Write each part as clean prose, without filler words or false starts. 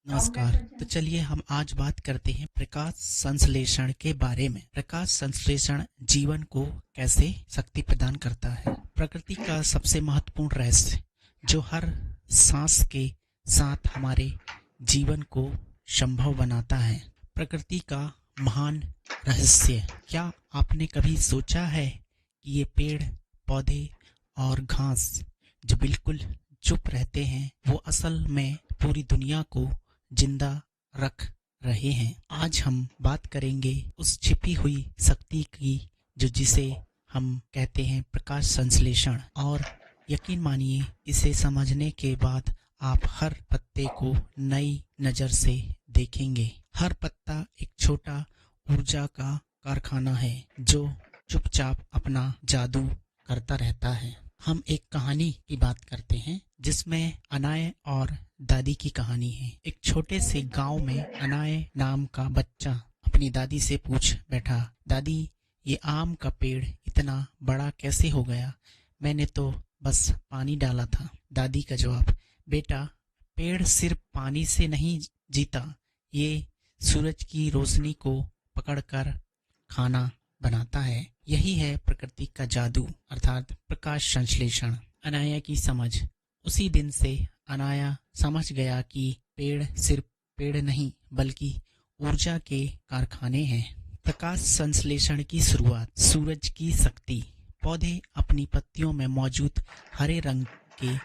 नमस्कार। तो चलिए हम आज बात करते हैं प्रकाश संश्लेषण के बारे में। प्रकाश संश्लेषण जीवन को कैसे शक्ति प्रदान करता है। प्रकृति का सबसे महत्वपूर्ण रहस्य जो हर सांस के साथ हमारे जीवन को संभव बनाता है। प्रकृति का महान रहस्य। क्या आपने कभी सोचा है कि ये पेड़ पौधे और घास जो बिल्कुल चुप रहते हैं वो असल में पूरी दुनिया को जिंदा रख रहे हैं। आज हम बात करेंगे उस छिपी हुई शक्ति की जो जिसे हम कहते हैं प्रकाश संश्लेषण। और यकीन मानिए इसे समझने के बाद आप हर पत्ते को नई नज़र से देखेंगे। हर पत्ता एक छोटा ऊर्जा का कारखाना है जो चुपचाप अपना जादू करता रहता है। हम एक कहानी की बात करते हैं जिसमें अनाय और दादी की कहानी है। एक छोटे से गांव में अनाय नाम का बच्चा अपनी दादी से पूछ बैठा, दादी ये आम का पेड़ इतना बड़ा कैसे हो गया? मैंने तो बस पानी डाला था। दादी का जवाब, बेटा पेड़ सिर्फ पानी से नहीं जीता, ये सूरज की रोशनी को पकड़कर खाना बनाता है। यही है प्रकृति का जादू अर्थात प्रकाश संश्लेषण। अनाया की समझ। उसी दिन से अनाया समझ गया कि पेड़ सिर्फ पेड़ नहीं बल्कि ऊर्जा के कारखाने हैं। प्रकाश संश्लेषण की शुरुआत। सूरज की शक्ति। पौधे अपनी पत्तियों में मौजूद हरे रंग के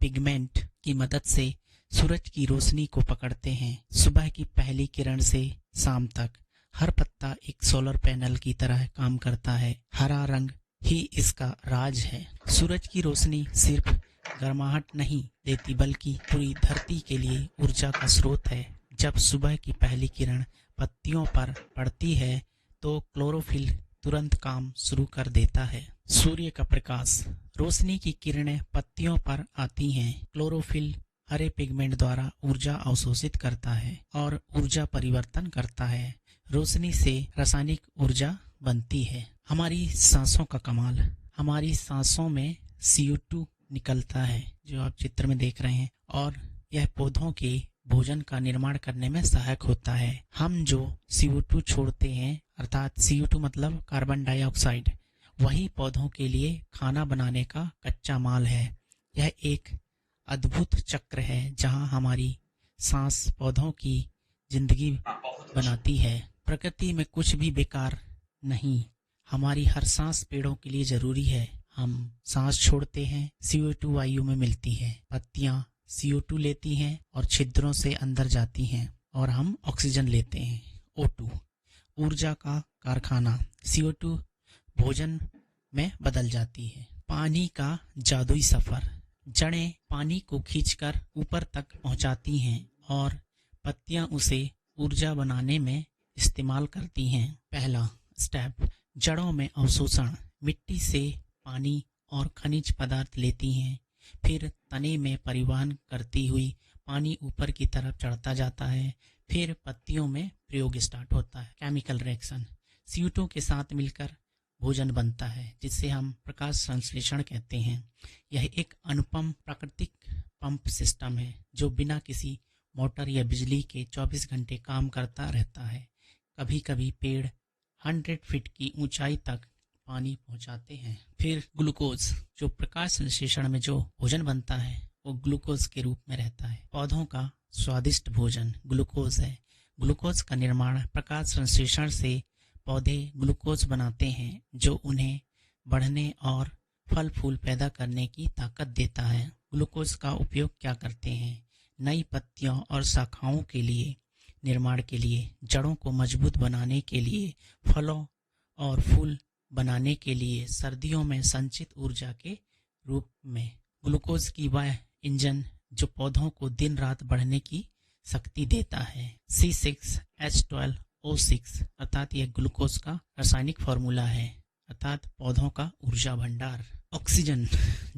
पिगमेंट की मदद से सूरज की रोशनी को पकड़ते हैं। सुबह की पहली किरण से शाम तक हर पत्ता एक सोलर पैनल की तरह काम करता है। हरा रंग ही इसका राज है। सूरज की रोशनी सिर्फ गर्माहट नहीं देती बल्कि पूरी धरती के लिए ऊर्जा का स्रोत है। जब सुबह की पहली किरण पत्तियों पर पड़ती है तो क्लोरोफिल तुरंत काम शुरू कर देता है। सूर्य का प्रकाश। रोशनी की किरणें पत्तियों पर आती हैं। क्लोरोफिल हरे पिगमेंट द्वारा ऊर्जा अवशोषित करता है और ऊर्जा परिवर्तन करता है। रोशनी से रासायनिक ऊर्जा बनती है। हमारी सांसों का कमाल। हमारी सांसों में CO2 निकलता है जो आप चित्र में देख रहे हैं और यह पौधों के भोजन का निर्माण करने में सहायक होता है। हम जो CO2 छोड़ते हैं अर्थात CO2 मतलब कार्बन डाइऑक्साइड, वही पौधों के लिए खाना बनाने का कच्चा माल है। यह एक अद्भुत चक्र है जहां हमारी सांस पौधों की जिंदगी बनाती है। प्रकृति में कुछ भी बेकार नहीं। हमारी हर सांस पेड़ों के लिए जरूरी है। हम सांस छोड़ते हैं, CO2 वायु में मिलती है। पत्तियां CO2 लेती हैं और छिद्रों से अंदर जाती हैं और हम ऑक्सीजन लेते हैं। O2 ऊर्जा का कारखाना। CO2 भोजन में बदल जाती है। पानी का जादुई सफर। जड़ें पानी को खींचकर ऊपर तक पहुंचाती हैं और पत्तियां उसे ऊर्जा बनाने में इस्तेमाल करती हैं। पहला स्टेप, जड़ों में अवशोषण। मिट्टी से पानी और खनिज पदार्थ लेती हैं, फिर तने में परिवहन करती हुई पानी ऊपर की तरफ चढ़ता जाता है। फिर पत्तियों में प्रयोग स्टार्ट होता है। Chemical reaction. CO2 के साथ मिलकर भोजन बनता है जिसे हम प्रकाश संश्लेषण कहते हैं। यह एक अनुपम प्राकृतिक पंप सिस्टम है जो बिना किसी मोटर या बिजली के 24 घंटे काम करता रहता है। कभी कभी पेड़ 100 फीट की ऊंचाई तक पानी पहुंचाते हैं। फिर ग्लूकोज, जो प्रकाश संश्लेषण में जो भोजन बनता है वो ग्लूकोज के रूप में रहता है। पौधों का स्वादिष्ट भोजन ग्लूकोज है। ग्लूकोज का निर्माण प्रकाश संश्लेषण से पौधे ग्लूकोज बनाते हैं जो उन्हें बढ़ने और फल फूल पैदा करने की ताकत देता है। ग्लूकोज का उपयोग क्या करते हैं? नई पत्तियों और शाखाओं के लिए निर्माण के लिए, जड़ों को मजबूत बनाने के लिए, फलों और फूल बनाने के लिए, सर्दियों में संचित ऊर्जा के रूप में। ग्लूकोज की वह इंजन जो पौधों को दिन रात बढ़ने की शक्ति देता है। C6H12O6 अर्थात यह ग्लूकोज का रासायनिक फॉर्मूला है अर्थात पौधों का ऊर्जा भंडार। ऑक्सीजन,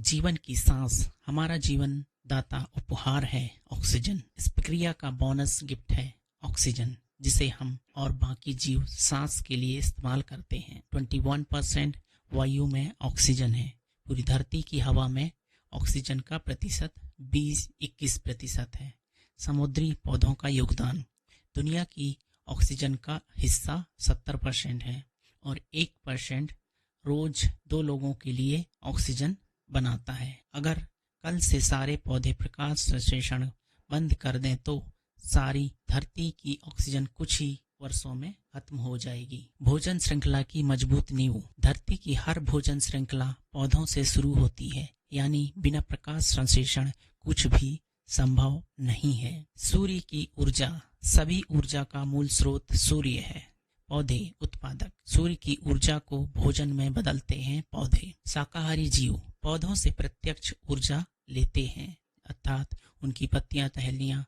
जीवन की सांस। हमारा जीवन दाता उपहार है ऑक्सीजन। इस प्रक्रिया का बोनस गिफ्ट है ऑक्सीजन जिसे हम और बाकी जीव सांस के लिए इस्तेमाल करते हैं। 21% वायु में ऑक्सीजन है। पूरी धरती की हवा में ऑक्सीजन का प्रतिशत 20-21% है। समुद्री पौधों का योगदान। दुनिया की ऑक्सीजन का हिस्सा 70% है और 1% रोज 2 लोगों के लिए ऑक्सीजन बनाता है। अगर कल से सारे पौधे प्रकाश संश्लेषण बंद कर दें तो सारी धरती की ऑक्सीजन कुछ ही वर्षों में खत्म हो जाएगी। भोजन श्रृंखला की मजबूत नींव। धरती की हर भोजन श्रृंखला पौधों से शुरू होती है, यानी बिना प्रकाश संश्लेषण कुछ भी संभव नहीं है। सूर्य की ऊर्जा। सभी ऊर्जा का मूल स्रोत सूर्य है। पौधे उत्पादक। सूर्य की ऊर्जा को भोजन में बदलते हैं पौधे। शाकाहारी जीव पौधों से प्रत्यक्ष ऊर्जा लेते हैं, अर्थात उनकी पत्तियां, टहनियां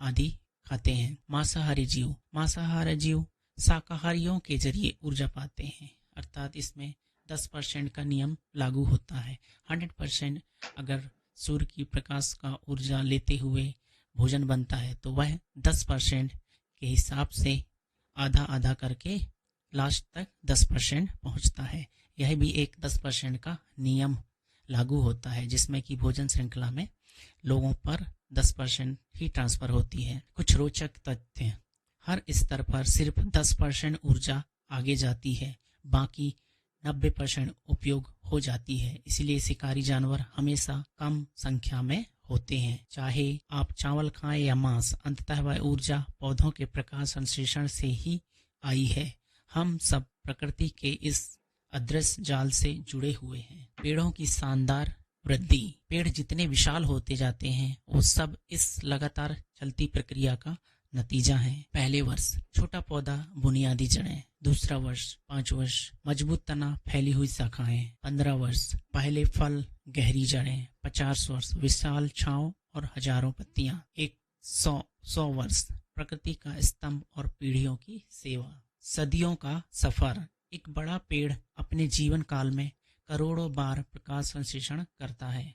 आदि खाते हैं। मांसाहारी जीव। मांसाहारी जीव शाकाहारियों के जरिए ऊर्जा पाते हैं, अर्थात इसमें 10% का नियम लागू होता है। 100% अगर सूर्य की प्रकाश का ऊर्जा लेते हुए भोजन बनता है तो वह 10% के हिसाब से आधा आधा करके लास्ट तक 10% पहुंचता है। यह भी एक 10% का नियम लागू होता है, जिसमें कि भोजन श्रृंखला में लोगों पर 10% ही ट्रांसफर होती है। कुछ रोचक तथ्य। हर स्तर पर सिर्फ 10% ऊर्जा आगे जाती है, बाकी 90% उपयोग हो जाती है। इसलिए शिकारी जानवर हमेशा कम संख्या में होते हैं। चाहे आप चावल खाएं या मांस, अंततः वह ऊर्जा पौधों के प्रकाश संश्लेषण से ही आई है। हम सब प्रकृति के इस अदृश्य जाल से जुड़े हुए हैं। पेड़ों की शानदार वृद्धि। पेड़ जितने विशाल होते जाते हैं वो सब इस लगातार चलती प्रक्रिया का नतीजा है। पहले वर्ष छोटा पौधा, बुनियादी जड़ें। दूसरा वर्ष 5 वर्ष मजबूत तना, फैली हुई शाखाएं। 15 वर्ष पहले फल, गहरी जड़ें। 50 वर्ष विशाल छांव और हजारों पत्तियां। 100 वर्ष प्रकृति का स्तंभ और पीढ़ियों की सेवा। सदियों का सफर। एक बड़ा पेड़ अपने जीवन काल में करोड़ों बार प्रकाश संश्लेषण करता है,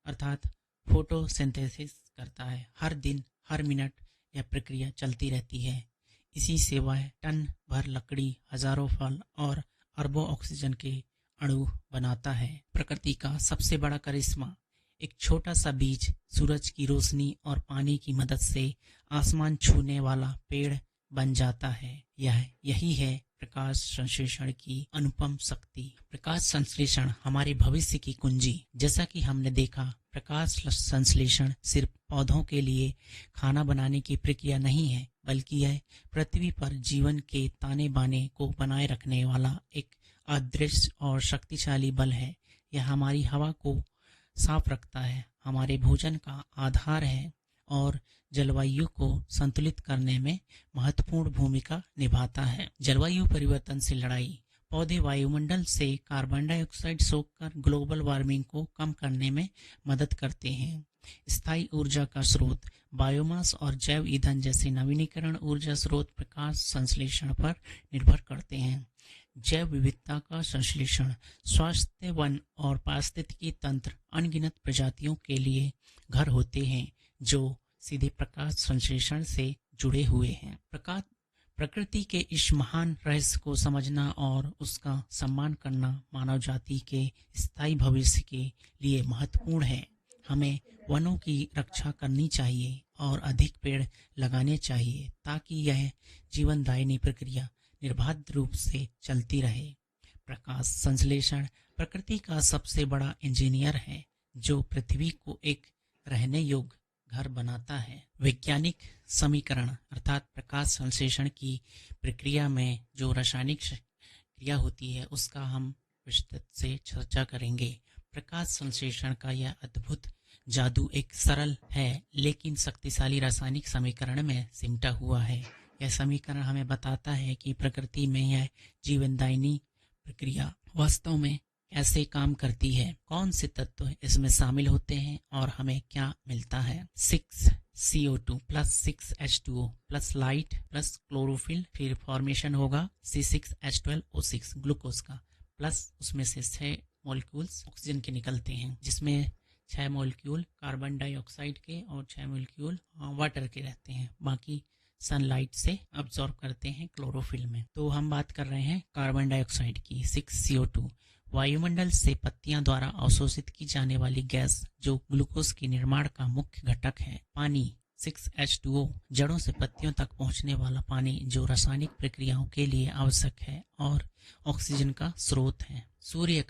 अर्थात फोटोसिंथेसिस करता है। हर दिन, हर मिनट यह प्रक्रिया चलती रहती है। इसी से वह टन भर लकड़ी, हजारों फल और अरबों ऑक्सीजन के अणु बनाता है। प्रकृति का सबसे बड़ा करिश्मा। एक छोटा सा बीज सूरज की रोशनी और पानी की मदद से आसमान छूने वाला पेड़ बन जाता है। यही है प्रकाश संश्लेषण की अनुपम शक्ति। प्रकाश संश्लेषण हमारे भविष्य की कुंजी। जैसा कि हमने देखा, प्रकाश संश्लेषण सिर्फ पौधों के लिए खाना बनाने की प्रक्रिया नहीं है, बल्कि यह पृथ्वी पर जीवन के ताने बाने को बनाए रखने वाला एक अदृश्य और शक्तिशाली बल है। यह हमारी हवा को साफ रखता है, हमारे भोजन का आधार है और जलवायु को संतुलित करने में महत्वपूर्ण भूमिका निभाता है। जलवायु परिवर्तन से लड़ाई। पौधे वायुमंडल से कार्बन डाइऑक्साइड सोखकर ग्लोबल वार्मिंग को कम करने में मदद करते हैं। स्थायी ऊर्जा का स्रोत। बायोमास और जैव ईंधन जैसे नवीनीकरण ऊर्जा स्रोत प्रकाश संश्लेषण पर निर्भर करते हैं। जैव विविधता का संश्लेषण। स्वास्थ्य, वन और पारिस्थितिकी तंत्र अनगिनत प्रजातियों के लिए घर होते हैं जो सीधे प्रकाश संश्लेषण से जुड़े हुए हैं। प्रकृति के इस महान रहस्य को समझना और उसका सम्मान करना मानव जाति के स्थायी भविष्य के लिए महत्वपूर्ण है। हमें वनों की रक्षा करनी चाहिए और अधिक पेड़ लगाने चाहिए ताकि यह जीवनदायिनी प्रक्रिया निर्बाध रूप से चलती रहे। प्रकाश संश्लेषण प्रकृति का सबसे बड़ा इंजीनियर है जो पृथ्वी को एक रहने योग्य घर बनाता है। वैज्ञानिक समीकरण अर्थात प्रकाश संश्लेषण की प्रक्रिया में जो रासायनिक क्रिया होती है उसका हम विस्तृत से चर्चा करेंगे। प्रकाश संश्लेषण का यह अद्भुत जादू एक सरल है लेकिन शक्तिशाली रासायनिक समीकरण में सिमटा हुआ है। यह समीकरण हमें बताता है कि प्रकृति में यह जीवनदायिनी प्रक्रिया वास्तव में कैसे काम करती है, कौन से तत्व इसमें शामिल होते हैं और हमें क्या मिलता है। 6CO2 plus 6H2O plus light plus chlorophyll, फिर फॉर्मेशन होगा C6H12O6 ग्लूकोज का, प्लस उसमें से 6 मॉलिक्यूल्स ऑक्सीजन के निकलते हैं जिसमें 6 मॉलिक्यूल कार्बन डाइऑक्साइड के और 6 मॉलिक्यूल वाटर के रहते हैं। बाकी सनलाइट से अब्जॉर्ब करते हैं क्लोरोफिल में। तो हम बात कर रहे हैं कार्बन डाइऑक्साइड की। 6CO2 वायुमंडल से पत्तियां द्वारा अवशोषित की जाने वाली गैस जो ग्लूकोज के निर्माण का मुख्य घटक है। पानी 6H2O जड़ों से पत्तियों तक पहुंचने वाला पानी जो रासायनिक प्रक्रियाओं के लिए आवश्यक है और ऑक्सीजन का स्रोत है। सूर्य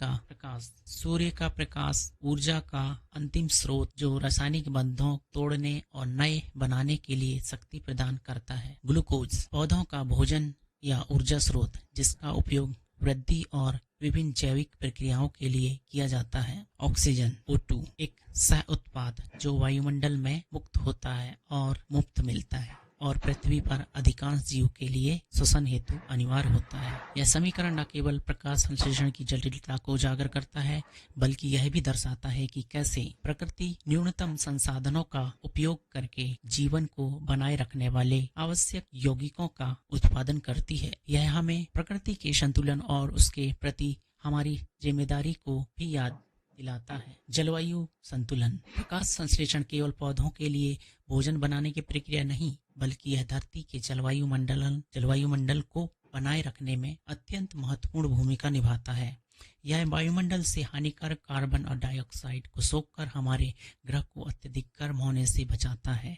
का प्रकाश ऊर्जा का अंतिम स्रोत जो रासायनिक बंधों तोड़ने और नए बनाने के लिए शक्ति प्रदान करता है। ग्लूकोज पौधों का भोजन या ऊर्जा स्रोत जिसका उपयोग वृद्धि और विभिन्न जैविक प्रक्रियाओं के लिए किया जाता है। ऑक्सीजन O2 एक सह उत्पाद जो वायुमंडल में मुक्त होता है और मुफ्त मिलता है और पृथ्वी पर अधिकांश जीव के लिए श्वसन हेतु अनिवार्य होता है। यह समीकरण न केवल प्रकाश संश्लेषण की जटिलता को उजागर करता है बल्कि यह भी दर्शाता है कि कैसे प्रकृति न्यूनतम संसाधनों का उपयोग करके जीवन को बनाए रखने वाले आवश्यक यौगिकों का उत्पादन करती है। यह हमें प्रकृति के संतुलन और उसके प्रति हमारी जिम्मेदारी को भी याद दिलाता है। जलवायु संतुलन प्रकाश संश्लेषण केवल पौधों के लिए भोजन बनाने की प्रक्रिया नहीं बल्कि यह धरती के जलवायु मंडल को बनाए रखने में अत्यंत महत्वपूर्ण भूमिका निभाता है। यह वायुमंडल से हानिकारक कार्बन और डाइऑक्साइड को सोखकर हमारे ग्रह को अत्यधिक गर्म होने से बचाता है,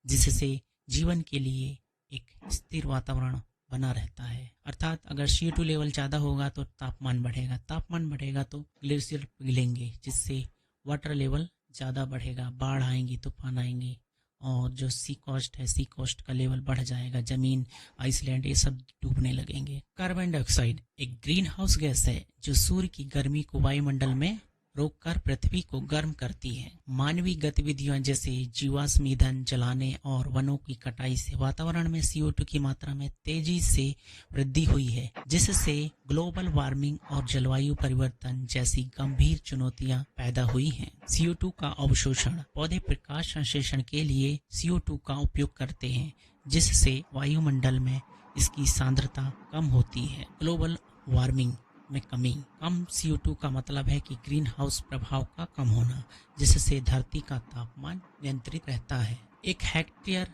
जिससे जीवन के लिए एक स्थिर वातावरण बना रहता है। अर्थात अगर CO2 लेवल ज़्यादा होगा तो तापमान बढ़ेगा तो ग्लेशियर पिघलेंगे जिससे वाटर लेवल ज़्यादा बढ़ेगा, बाढ़ आएंगी, तूफान आएंगे और जो सी कोस्ट का लेवल बढ़ जाएगा, जमीन, आइसलैंड ये सब डूबने लगेंगे। कार्बन डाइऑक्साइड एक ग्रीन हाउस गैस है जो सूर्य की गर्मी को वायुमंडल में रोककर पृथ्वी को गर्म करती है। मानवीय गतिविधियों जैसे जीवाश्म ईंधन जलाने और वनों की कटाई से वातावरण में CO2 की मात्रा में तेजी से वृद्धि हुई है, जिससे ग्लोबल वार्मिंग और जलवायु परिवर्तन जैसी गंभीर चुनौतियां पैदा हुई हैं। CO2 का अवशोषण पौधे प्रकाश संश्लेषण के लिए CO2 का उपयोग करते हैं, जिससे वायुमंडल में इसकी सांद्रता कम होती है। ग्लोबल वार्मिंग में कमी कम CO2 का मतलब है कि ग्रीन हाउस प्रभाव का कम होना, जिससे धरती का तापमान नियंत्रित रहता है। एक हेक्टेयर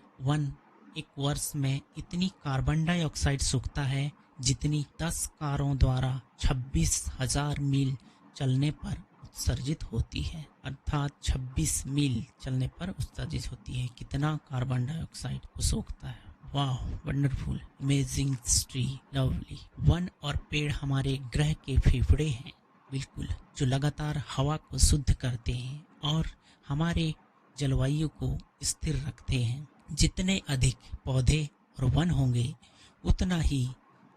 एक वर्ष में इतनी कार्बन डाइऑक्साइड सूखता है जितनी 10 कारों द्वारा 26,000 मील चलने पर उत्सर्जित होती है। अर्थात 26 मील चलने पर उत्सर्जित होती है। कितना कार्बन डाइऑक्साइड को सोखता है। वाह, wonderful, amazing, history, lovely. One और पेड़ हमारे ग्रह के फेफड़े हैं, बिल्कुल, जो लगातार हवा को शुद्ध करते हैं और हमारे जलवायु को स्थिर रखते हैं। जितने अधिक पौधे और वन होंगे उतना ही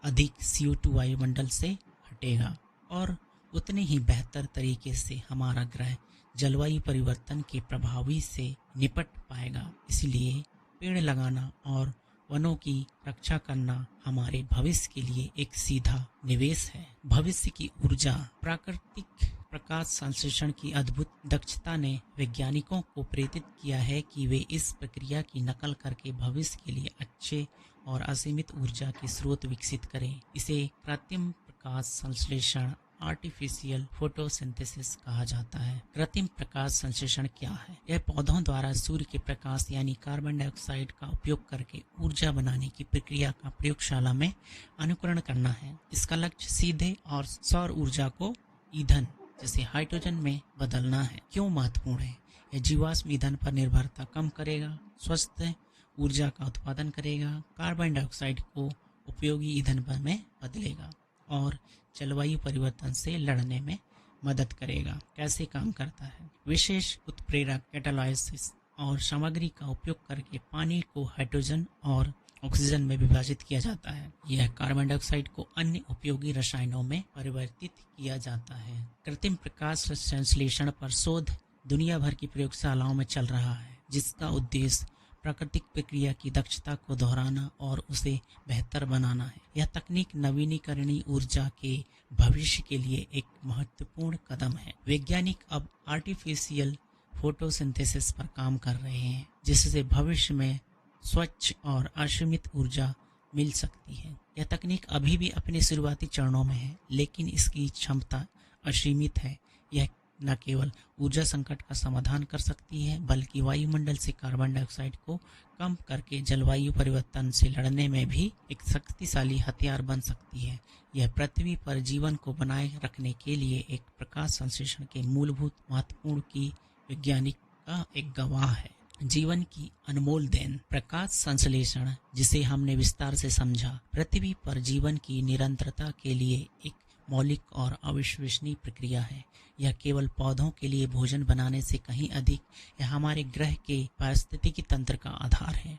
अधिक CO2 वायुमंडल से हटेगा और उतने ही बेहतर तरीके से हमारा ग्रह जलवायु परिवर्तन के प्रभावी से निपट पाएगा। इसलिए पेड़ लगाना और वनों की रक्षा करना हमारे भविष्य के लिए एक सीधा निवेश है। भविष्य की ऊर्जा प्राकृतिक प्रकाश संश्लेषण की अद्भुत दक्षता ने वैज्ञानिकों को प्रेरित किया है कि वे इस प्रक्रिया की नकल करके भविष्य के लिए अच्छे और असीमित ऊर्जा के स्रोत विकसित करें। इसे कृत्रिम प्रकाश संश्लेषण आर्टिफिशियल फोटोसिंथेसिस कहा जाता है। कृत्रिम प्रकाश संश्लेषण क्या है? यह पौधों द्वारा सूर्य के प्रकाश यानी कार्बन डाइऑक्साइड का उपयोग करके ऊर्जा बनाने की प्रक्रिया का प्रयोगशाला में अनुकरण करना है। इसका लक्ष्य सीधे और सौर ऊर्जा को ईंधन जैसे हाइड्रोजन में बदलना है। क्यों महत्वपूर्ण है? यह जीवाश्म ईंधन पर निर्भरता कम करेगा, स्वस्थ ऊर्जा का उत्पादन करेगा, कार्बन डाइऑक्साइड को उपयोगी ईंधन में बदलेगा और जलवायु परिवर्तन से लड़ने में मदद करेगा। कैसे काम करता है? विशेष उत्प्रेरक कैटालाइसिस और सामग्री का उपयोग करके पानी को हाइड्रोजन और ऑक्सीजन में विभाजित किया जाता है। यह कार्बन डाइऑक्साइड को अन्य उपयोगी रसायनों में परिवर्तित किया जाता है। कृत्रिम प्रकाश संश्लेषण पर शोध दुनिया भर की प्रयोगशालाओं में चल रहा है, जिसका उद्देश्य प्राकृतिक प्रक्रिया की दक्षता को दोहराना और उसे बेहतर बनाना है। यह तकनीक नवीनीकरणीय ऊर्जा के भविष्य के लिए एक महत्वपूर्ण कदम है। वैज्ञानिक अब आर्टिफिशियल फोटोसिंथेसिस पर काम कर रहे हैं, जिससे भविष्य में स्वच्छ और असीमित ऊर्जा मिल सकती है। यह तकनीक अभी भी अपने शुरुआती चरणों में है, लेकिन इसकी क्षमता असीमित है। यह न केवल ऊर्जा संकट का समाधान कर सकती है, बल्कि वायुमंडल से कार्बन डाइऑक्साइड को कम करके जलवायु परिवर्तन से लड़ने में भी एक शक्तिशाली हथियार बन सकती है। यह पृथ्वी पर जीवन को बनाए रखने के लिए एक प्रकाश संश्लेषण के मूलभूत महत्वपूर्ण की वैज्ञानिक का एक गवाह है। जीवन की अनमोल देन प्रकाश संश्लेषण, जिसे हमने विस्तार से समझा, पृथ्वी पर जीवन की निरंतरता के लिए एक मौलिक और अविश्वसनीय प्रक्रिया है। यह केवल पौधों के लिए भोजन बनाने से कहीं अधिक, यह हमारे ग्रह के पारिस्थितिकी तंत्र का आधार है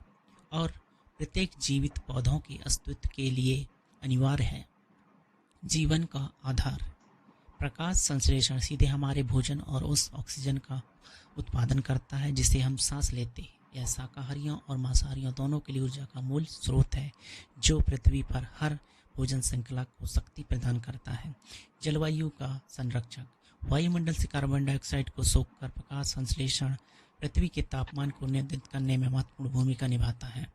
और प्रत्येक जीवित पौधों के अस्तित्व के लिए अनिवार्य है। जीवन का आधार प्रकाश संश्लेषण सीधे हमारे भोजन और उस ऑक्सीजन का उत्पादन करता है जिसे हम सांस लेते हैं। यह शाकाहारियों और मांसाहारियों दोनों के लिए ऊर्जा का मूल स्रोत है, जो पृथ्वी पर हर भोजन श्रृंखला को शक्ति प्रदान करता है। जलवायु का संरक्षक वायुमंडल से कार्बन डाइऑक्साइड को सोखकर प्रकाश संश्लेषण पृथ्वी के तापमान को नियंत्रित करने में महत्वपूर्ण भूमिका निभाता है।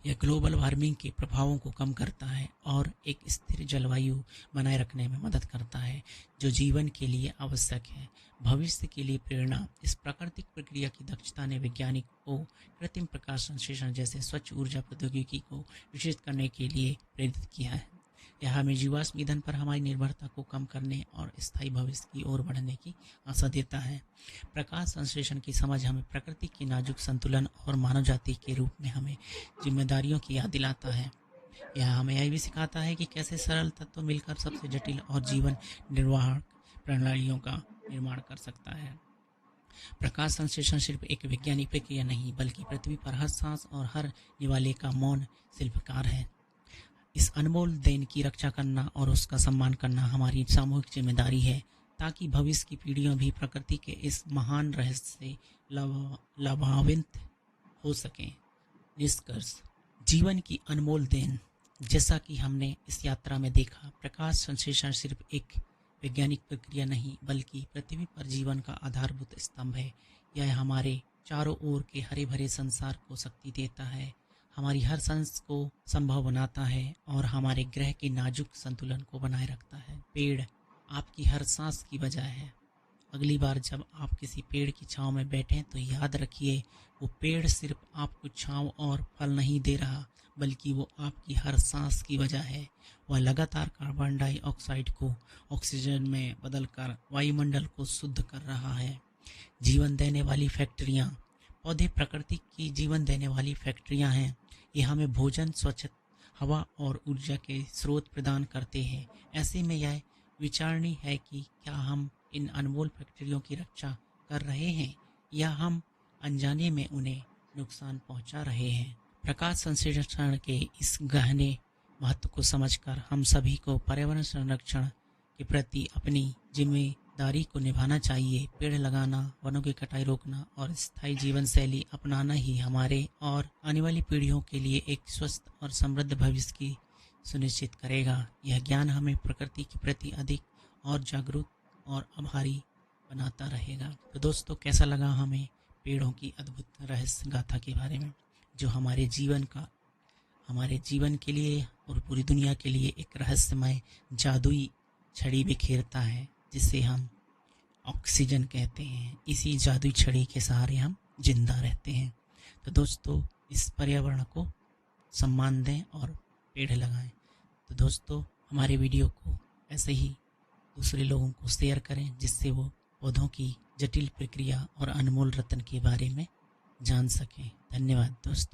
यह ग्लोबल वार्मिंग के प्रभावों को कम करता है और एक स्थिर जलवायु बनाए रखने में मदद करता है, जो जीवन के लिए आवश्यक है। भविष्य के लिए प्रेरणा इस प्राकृतिक प्रक्रिया की दक्षता ने वैज्ञानिकों को कृत्रिम प्रकाश संश्लेषण जैसे स्वच्छ ऊर्जा प्रौद्योगिकी को विकसित करने के लिए प्रेरित किया है। यह हमें जीवाश्म ईंधन पर हमारी निर्भरता को कम करने और स्थायी भविष्य की ओर बढ़ने की आशा देता है। प्रकाश संश्लेषण की समझ हमें प्रकृति के नाजुक संतुलन और मानव जाति के रूप में हमें जिम्मेदारियों की याद दिलाता है। यह हमें यह भी सिखाता है कि कैसे सरल तत्व मिलकर सबसे जटिल और जीवन निर्वाह प्रणालियों का निर्माण कर सकता है। प्रकाश संश्लेषण सिर्फ एक वैज्ञानिक प्रक्रिया नहीं, बल्कि पृथ्वी पर हर सांस और हर निवाले का मौन शिल्पकार है। इस अनमोल देन की रक्षा करना और उसका सम्मान करना हमारी सामूहिक जिम्मेदारी है, ताकि भविष्य की पीढ़ियां भी प्रकृति के इस महान रहस्य से लाभान्वित हो सकें। निष्कर्ष, जीवन की अनमोल देन। जैसा कि हमने इस यात्रा में देखा, प्रकाश संश्लेषण सिर्फ एक वैज्ञानिक प्रक्रिया नहीं, बल्कि पृथ्वी पर जीवन का आधारभूत स्तंभ है। यह हमारे चारों ओर के हरे भरे संसार को शक्ति देता है, हमारी हर सांस को संभव बनाता है और हमारे ग्रह के नाजुक संतुलन को बनाए रखता है। पेड़ आपकी हर सांस की वजह है। अगली बार जब आप किसी पेड़ की छांव में बैठें तो याद रखिए, वो पेड़ सिर्फ आपको छांव और फल नहीं दे रहा, बल्कि वो आपकी हर सांस की वजह है। वह लगातार कार्बन डाइऑक्साइड को ऑक्सीजन में बदलकर वायुमंडल को शुद्ध कर रहा है। जीवन देने वाली फैक्ट्रियाँ, पौधे प्रकृति की जीवन देने वाली फैक्ट्रियाँ हैं। ये हमें भोजन, स्वच्छ हवा और ऊर्जा के स्रोत प्रदान करते हैं। ऐसे में यह विचारणीय है कि क्या हम इन अनमोल फैक्ट्रियों की रक्षा कर रहे हैं या हम अनजाने में उन्हें नुकसान पहुंचा रहे हैं। प्रकाश संश्लेषण के इस गहने महत्व को समझकर हम सभी को पर्यावरण संरक्षण के प्रति अपनी जिम्मेदारी को निभाना चाहिए। पेड़ लगाना, वनों की कटाई रोकना और स्थायी जीवन शैली अपनाना ही हमारे और आने वाली पीढ़ियों के लिए एक स्वस्थ और समृद्ध भविष्य की सुनिश्चित करेगा। यह ज्ञान हमें प्रकृति के प्रति अधिक और जागरूक और आभारी बनाता रहेगा। तो दोस्तों, कैसा लगा हमें पेड़ों की अद्भुत रहस्य गाथा के बारे में, जो हमारे जीवन के लिए और पूरी दुनिया के लिए एक रहस्यमय जादुई छड़ी बिखेरता है, जिसे हम ऑक्सीजन कहते हैं। इसी जादुई छड़ी के सहारे हम जिंदा रहते हैं। तो दोस्तों, इस पर्यावरण को सम्मान दें और पेड़ लगाएं। तो दोस्तों, हमारे वीडियो को ऐसे ही दूसरे लोगों को शेयर करें, जिससे वो पौधों की जटिल प्रक्रिया और अनमोल रत्न के बारे में जान सकें। धन्यवाद दोस्तों।